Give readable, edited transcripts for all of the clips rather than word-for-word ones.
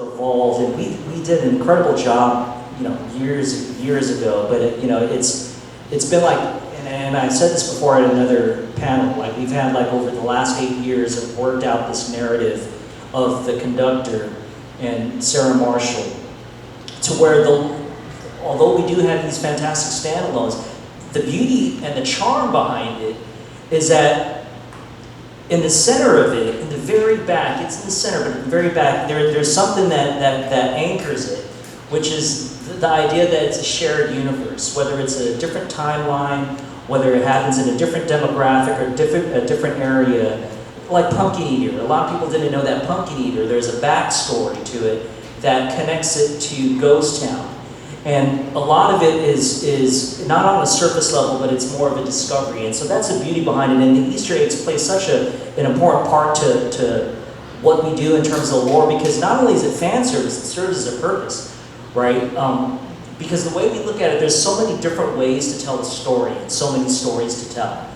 evolved, and we did an incredible job, years ago. But it's been like, and I said this before at another panel, like we've had like over the last 8 years have worked out this narrative of the conductor and Sarah Marshall, to where although we do have these fantastic standalones, the beauty and the charm behind it is that in the center of it, in the very back, it's in the center, but in the very back, there's something that anchors it, which is the idea that it's a shared universe, whether it's a different timeline, whether it happens in a different demographic or a different area, like Pumpkin Eater. A lot of people didn't know that Pumpkin Eater, there's a backstory to it that connects it to Ghost Town. And a lot of it is not on a surface level, but it's more of a discovery. And so that's the beauty behind it. And the Easter eggs play such an important part to what we do in terms of the lore, because not only is it fan service, it serves as a purpose, right? Because the way we look at it, there's so many different ways to tell a story and so many stories to tell.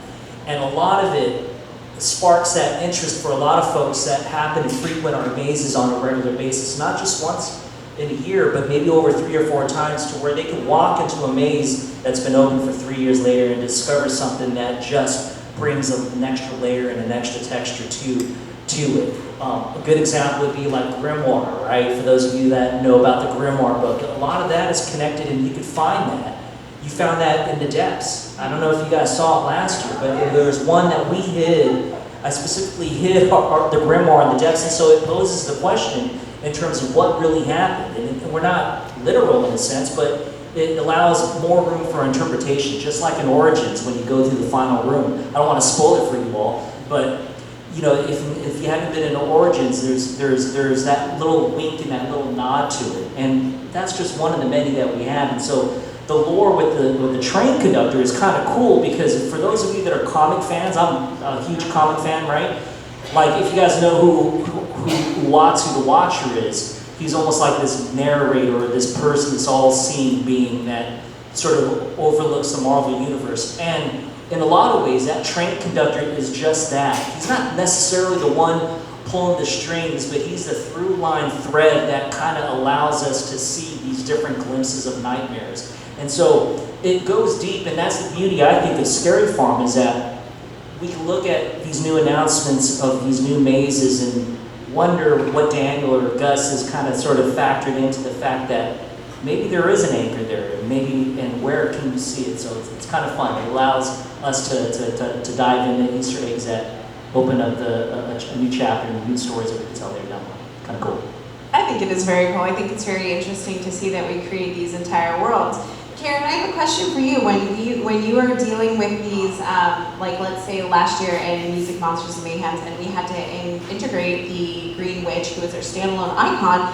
And a lot of it sparks that interest for a lot of folks that happen to frequent our mazes on a regular basis, not just once in a year, but maybe over 3 or 4 times, to where they can walk into a maze that's been open for 3 years later and discover something that just brings an extra layer and an extra texture to it. A good example would be like Grimoire, right? For those of you that know about the Grimoire book, a lot of that is connected, and you could find that. You found that in the depths. I don't know if you guys saw it last year, but there was one that we hid. I specifically hid the Grimoire in the depths, and so it poses the question in terms of what really happened. And we're not literal in a sense, but it allows more room for interpretation, just like in Origins when you go through the final room. I don't want to spoil it for you all, but if you haven't been in Origins, there's that little wink and that little nod to it, and that's just one of the many that we have. And so the lore with the train conductor is kind of cool, because for those of you that are comic fans, I'm a huge comic fan, right? Like if you guys know who Watsu the Watcher is, he's almost like this narrator or this person, this all-seeing being that sort of overlooks the Marvel Universe. And in a lot of ways, that train conductor is just that. He's not necessarily the one pulling the strings, but he's the through-line thread that kind of allows us to see these different glimpses of nightmares. And so it goes deep, and that's the beauty, I think, of Scary Farm, is that we can look at these new announcements of these new mazes and wonder what Daniel or Gus has kind of sort of factored into the fact that maybe there is an anchor there, and where can you see it? So it's kind of fun. It allows us to dive into Easter eggs that open up a new chapter and new stories that we can tell there down the line. Kind of cool. I think it is very cool. I think it's very interesting to see that we create these entire worlds. Karen, I have a question for you. When you were dealing with these, like let's say last year in Music Monsters and Mayhems, and we had to integrate the Green Witch, who is our standalone icon,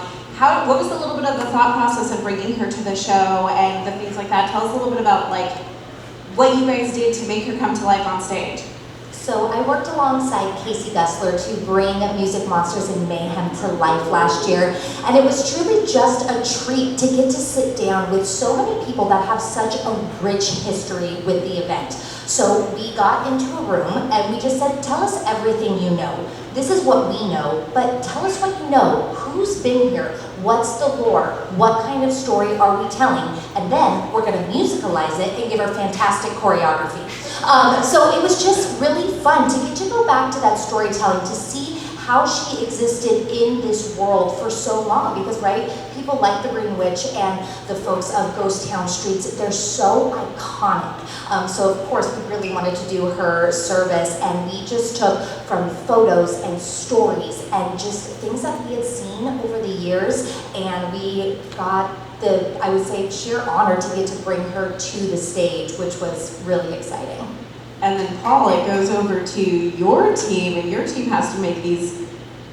what was a little bit of the thought process of bringing her to the show and the things like that? Tell us a little bit about like what you guys did to make her come to life on stage. So I worked alongside Casey Gessler to bring Music Monsters and Mayhem to life last year, and it was truly just a treat to get to sit down with so many people that have such a rich history with the event. So we got into a room and we just said, tell us everything you know. This is what we know, but tell us what you know. Who's been here? What's the lore? What kind of story are we telling? And then we're gonna musicalize it and give her fantastic choreography. So it was just really fun to get to go back to that storytelling, to see how she existed in this world for so long, because right, people like the Green Witch and the folks of Ghost Town Streets, they're so iconic. So of course we really wanted to do her service, and we just took from photos and stories and just things that we had seen over the years, and we got the, I would say, sheer honor to get to bring her to the stage, which was really exciting. And then Paul, it goes over to your team, and your team has to make these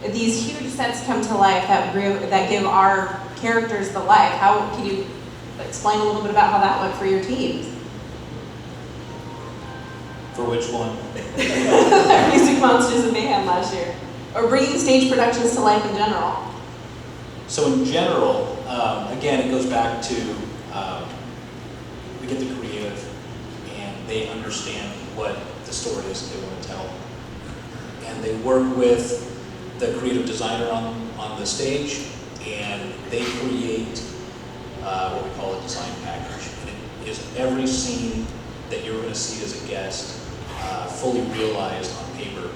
huge sets come to life that give our characters the life. How can you explain a little bit about how that went for your teams? For which one? Music Monsters and Mayhem last year, or bringing stage productions to life in general. So in general, again, it goes back to we get the creative, and they understand what the story is that they want to tell, and they work with the creative designer on the stage, and they create what we call a design package. And it is every scene that you're going to see as a guest fully realized on paper.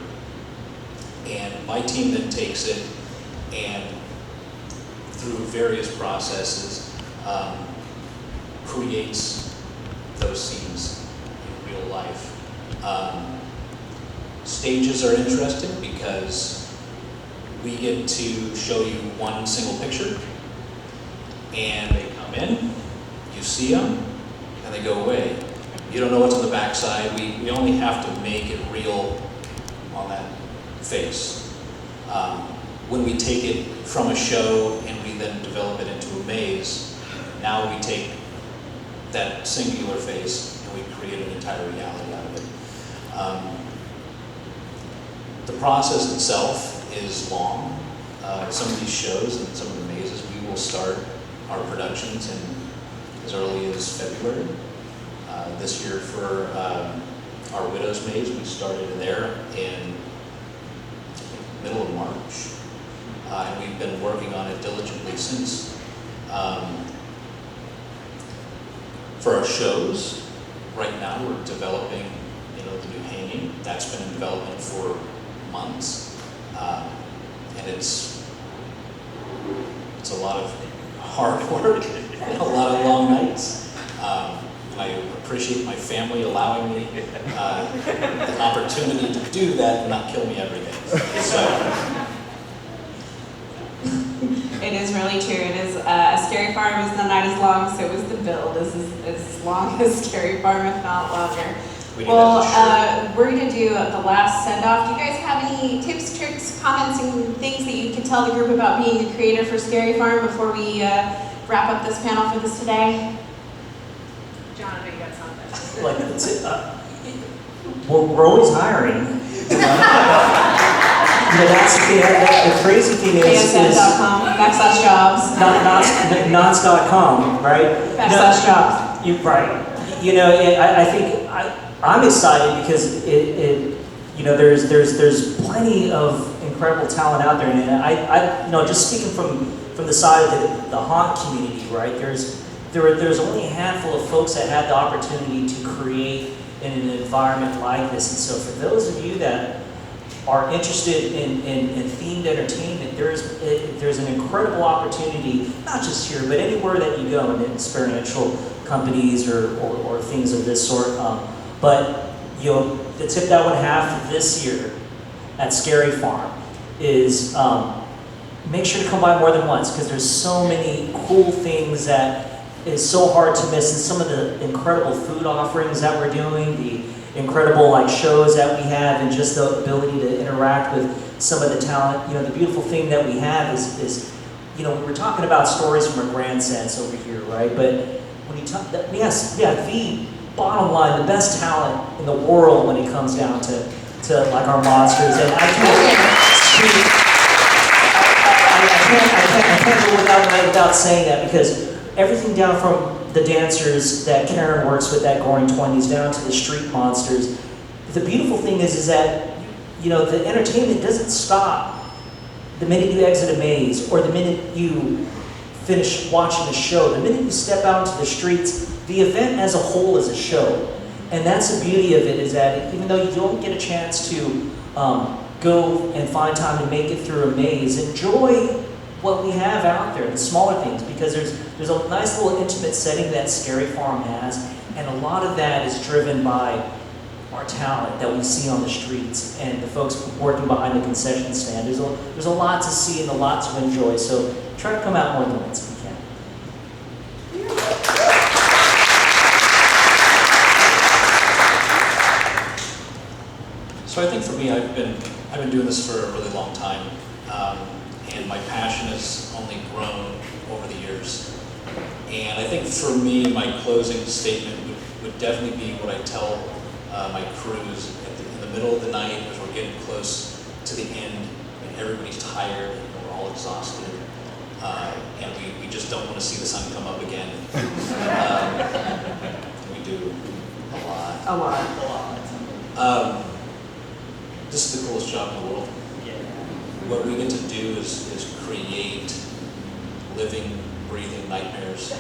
And my team then takes it and through various processes creates those scenes in real life. Stages are interesting because we get to show you one single picture, and they come in, you see them, and they go away. You don't know what's on the backside. We only have to make it real on that face. When we take it from a show and we then develop it into a maze, now we take that singular face and we create an entire reality out of it. The process itself is long. Some of these shows and some of the mazes, we will start our productions in as early as February. This year for our Widow's Maze, we started there in middle of March. And we've been working on it diligently since. For our shows, right now we're developing, the new hanging. That's been in development for months, and it's a lot of hard work, and a lot of long nights. I appreciate my family allowing me the opportunity to do that and not kill me every day. So. It is really true. It is a Scary Farm is not as long, so is the build is as long as Scary Farm, if not longer. Well, we're going to do the last send-off. Do you guys have any tips, tricks, comments, and things that you can tell the group about being a creator for Scary Farm before we wrap up this panel for this today? John, I know you got something. Like, we're always hiring. That's the crazy thing is KSN.com, /jobs. Knots.com, right? /jobs. Right. I think I'm excited because there's plenty of incredible talent out there, and I just speaking from the side of the haunt community, right? There's only a handful of folks that had the opportunity to create in an environment like this, and so for those of you that are interested in themed entertainment, there's an incredible opportunity, not just here, but anywhere that you go in experiential companies or things of this sort. But the tip that I would have for this year at Scary Farm is make sure to come by more than once, because there's so many cool things that is so hard to miss, and some of the incredible food offerings that we're doing, the incredible shows that we have, and just the ability to interact with some of the talent. The beautiful thing that we have is we were talking about stories from a grand sense over here, right? But when you talk, yes, yeah, the bottom line, the best talent in the world when it comes down to our monsters, and I can't go without saying that, because everything down from the dancers that Karen works with at Goring 20s down to the street monsters. The beautiful thing is that, the entertainment doesn't stop the minute you exit a maze or the minute you finish watching a show. The minute you step out into the streets, the event as a whole is a show. And that's the beauty of it, is that even though you don't get a chance to go and find time to make it through a maze, enjoy what we have out there, the smaller things, because there's a nice little intimate setting that Scary Farm has, and a lot of that is driven by our talent that we see on the streets and the folks working behind the concession stand. There's a lot to see and a lot to enjoy, so try to come out more than once if you can. So I think for me, I've been doing this for a really long time. And my passion has only grown over the years. And I think for me, my closing statement would definitely be what I tell my crews in the middle of the night as we're getting close to the end and everybody's tired and we're all exhausted. And we just don't want to see the sun come up again. We do a lot. This is the coolest job in the world. What we get to do is create living, breathing nightmares.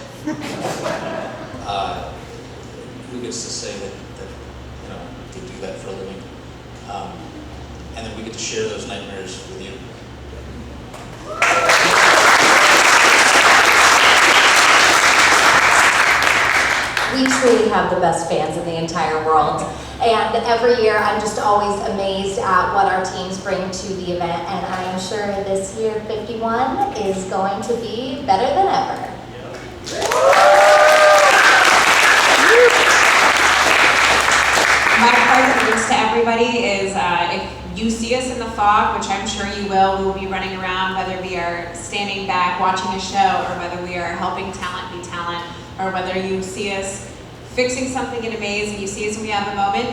Who gets to say that you know, to do that for a living? And then we get to share those nightmares with you. We truly have the best fans in the entire world. And every year, I'm just always amazed at what our teams bring to the event. And I am sure this year, 51, is going to be better than ever. My presence to everybody is if you see us in the fog, which I'm sure you will, we will be running around, whether we are standing back watching a show or whether we are helping talent be talent, or whether you see us fixing something in a maze and you see us when we have a moment,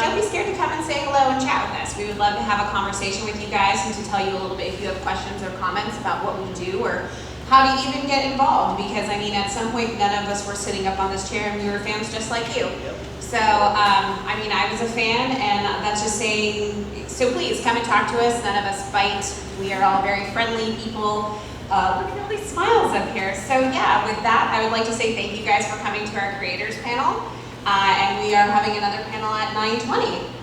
don't be scared to come and say hello and chat with us. We would love to have a conversation with you guys and to tell you a little bit if you have questions or comments about what we do or how to even get involved, because I mean at some point none of us were sitting up on this chair and we were fans just like you. So, I mean, I was a fan, and that's just saying, so please come and talk to us. None of us fight. We are all very friendly people. Look at all these smiles up here. So yeah, with that, I would like to say thank you guys for coming to our creators panel. And we are having another panel at 9:20.